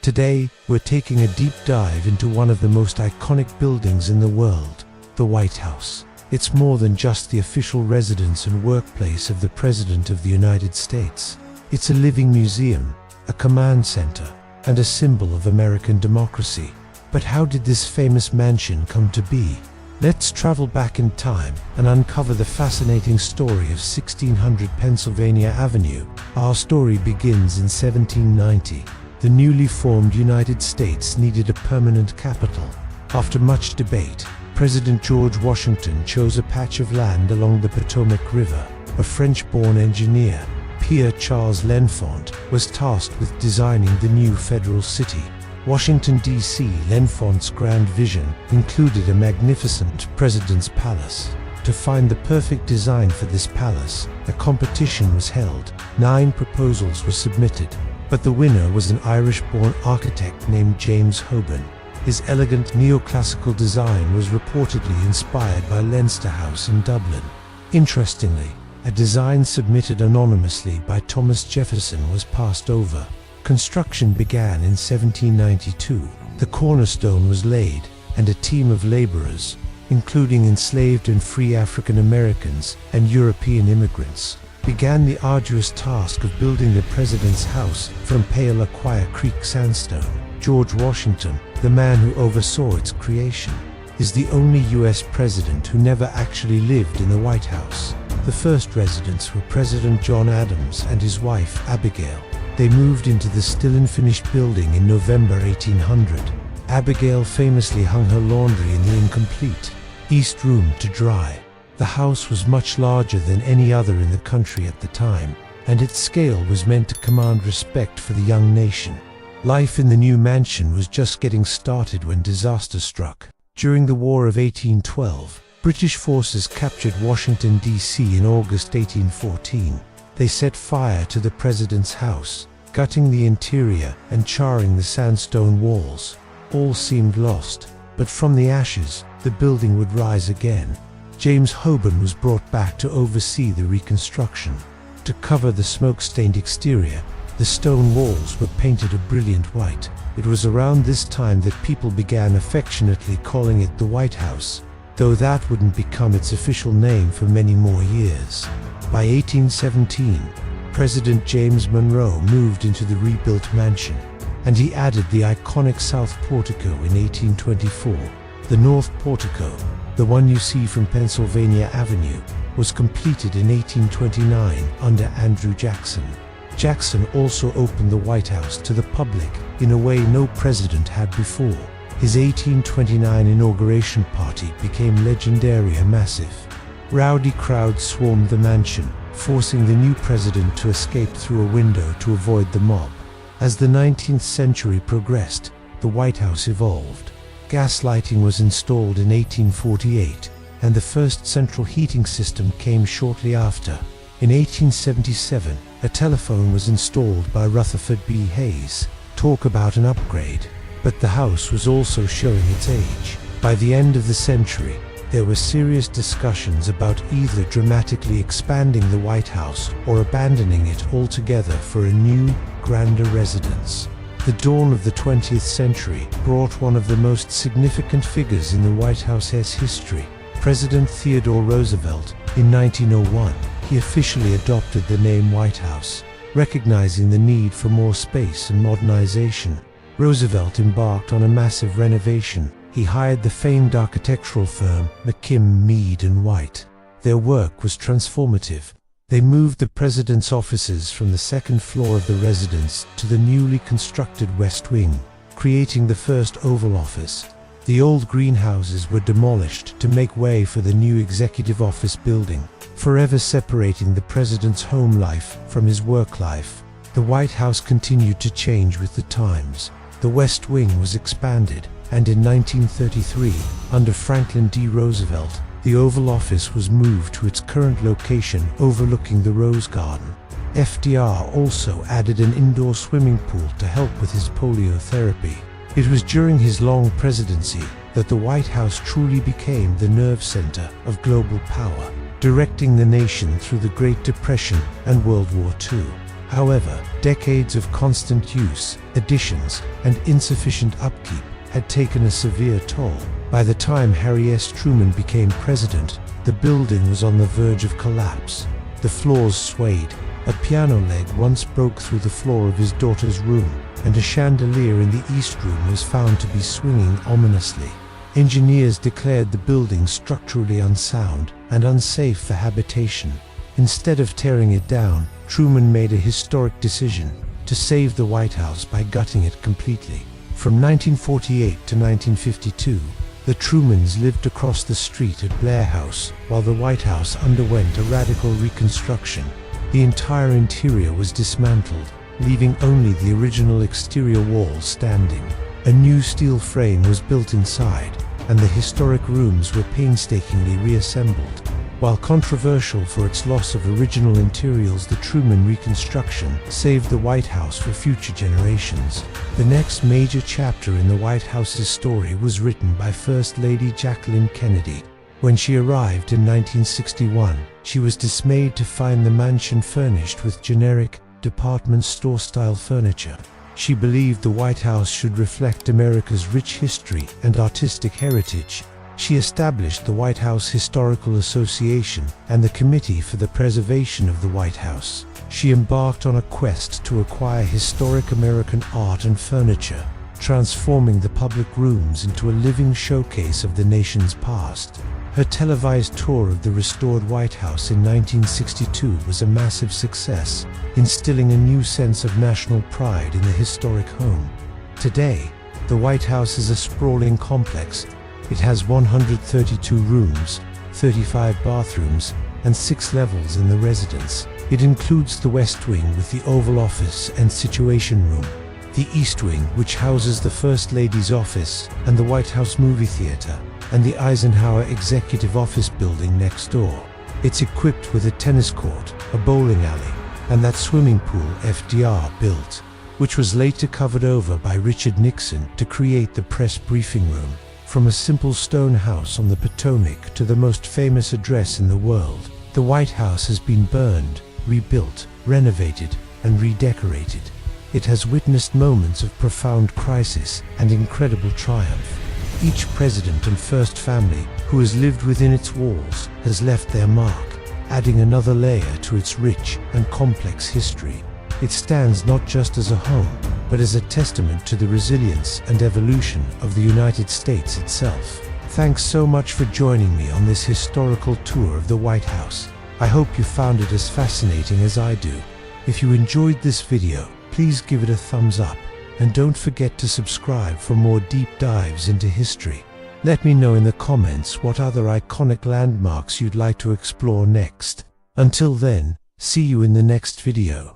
Today, we're taking a deep dive into one of the most iconic buildings in the world, the White House. It's more than just the official residence and workplace of the President of the United States. It's a living museum, a command center, and a symbol of American democracy. But how did this famous mansion come to be? Let's travel back in time and uncover the fascinating story of 1600 Pennsylvania Avenue. Our story begins in 1790. The newly formed United States needed a permanent capital. After much debate, President George Washington chose a patch of land along the Potomac River. A French-born engineer, Pierre-Charles L'Enfant, was tasked with designing the new federal city. Washington, D.C. L'Enfant's grand vision included a magnificent President's Palace. To find the perfect design for this palace, a competition was held. 9 proposals were submitted, but the winner was an Irish-born architect named James Hoban. His elegant neoclassical design was reportedly inspired by Leinster House in Dublin. Interestingly, a design submitted anonymously by Thomas Jefferson was passed over. Construction began in 1792. The cornerstone was laid, and a team of laborers, including enslaved and free African Americans and European immigrants, began the arduous task of building the President's house from pale Aquia Creek sandstone. George Washington, the man who oversaw its creation, is the only U.S. president who never actually lived in the White House. The first residents were President John Adams and his wife Abigail. They moved into the still unfinished building in November 1800. Abigail famously hung her laundry in the incomplete East Room to dry. The house was much larger than any other in the country at the time, and its scale was meant to command respect for the young nation. Life in the new mansion was just getting started when disaster struck. During the War of 1812, British forces captured Washington, D.C. in August 1814. They set fire to the President's house, gutting the interior and charring the sandstone walls. All seemed lost, but from the ashes, the building would rise again. James Hoban was brought back to oversee the reconstruction. To cover the smoke-stained exterior, the stone walls were painted a brilliant white. It was around this time that people began affectionately calling it the White House, though that wouldn't become its official name for many more years. By 1817, President James Monroe moved into the rebuilt mansion, and he added the iconic South Portico in 1824. The North Portico, the one you see from Pennsylvania Avenue, was completed in 1829 under Andrew Jackson. Jackson also opened the White House to the public in a way no president had before. His 1829 inauguration party became legendary and massive. Rowdy crowds swarmed the mansion, forcing the new president to escape through a window to avoid the mob. As the 19th century progressed, the White House evolved. Gas lighting was installed in 1848, and the first central heating system came shortly after. In 1877, a telephone was installed by Rutherford B. Hayes. Talk about an upgrade. But the house was also showing its age. By the end of the century, there were serious discussions about either dramatically expanding the White House or abandoning it altogether for a new, grander residence. The dawn of the 20th century brought one of the most significant figures in the White House's history, President Theodore Roosevelt. In 1901, he officially adopted the name White House, recognizing the need for more space and modernization. Roosevelt embarked on a massive renovation. He hired the famed architectural firm McKim, Mead & White. Their work was transformative. They moved the president's offices from the second floor of the residence to the newly constructed West Wing, creating the first Oval Office. The old greenhouses were demolished to make way for the new Executive Office building, forever separating the president's home life from his work life. The White House continued to change with the times. The West Wing was expanded, and in 1933, under Franklin D. Roosevelt, the Oval Office was moved to its current location overlooking the Rose Garden. FDR also added an indoor swimming pool to help with his polio therapy. It was during his long presidency that the White House truly became the nerve center of global power, directing the nation through the Great Depression and World War II. However, decades of constant use, additions, and insufficient upkeep had taken a severe toll. By the time Harry S. Truman became president, the building was on the verge of collapse. The floors swayed, a piano leg once broke through the floor of his daughter's room, and a chandelier in the East Room was found to be swinging ominously. Engineers declared the building structurally unsound and unsafe for habitation. Instead of tearing it down, Truman made a historic decision to save the White House by gutting it completely. From 1948 to 1952, the Trumans lived across the street at Blair House, while the White House underwent a radical reconstruction. The entire interior was dismantled, leaving only the original exterior walls standing. A new steel frame was built inside, and the historic rooms were painstakingly reassembled. While controversial for its loss of original interiors, the Truman reconstruction saved the White House for future generations. The next major chapter in the White House's story was written by First Lady Jacqueline Kennedy. When she arrived in 1961, she was dismayed to find the mansion furnished with generic, department store-style furniture. She believed the White House should reflect America's rich history and artistic heritage. She established the White House Historical Association and the Committee for the Preservation of the White House. She embarked on a quest to acquire historic American art and furniture, transforming the public rooms into a living showcase of the nation's past. Her televised tour of the restored White House in 1962 was a massive success, instilling a new sense of national pride in the historic home. Today, the White House is a sprawling complex. It has 132 rooms, 35 bathrooms, and 6 levels in the residence. It includes the West Wing with the Oval Office and Situation Room, the East Wing, which houses the First Lady's office and the White House Movie Theater, and the Eisenhower Executive Office building next door. It's equipped with a tennis court, a bowling alley, and that swimming pool FDR built, which was later covered over by Richard Nixon to create the press briefing room. From a simple stone house on the Potomac to the most famous address in the world, the White House has been burned, rebuilt, renovated, and redecorated. It has witnessed moments of profound crisis and incredible triumph. Each president and first family who has lived within its walls has left their mark, adding another layer to its rich and complex history. It stands not just as a home, but as a testament to the resilience and evolution of the United States itself. Thanks so much for joining me on this historical tour of the White House. I hope you found it as fascinating as I do. If you enjoyed this video, please give it a thumbs up, and don't forget to subscribe for more deep dives into history. Let me know in the comments what other iconic landmarks you'd like to explore next. Until then, see you in the next video.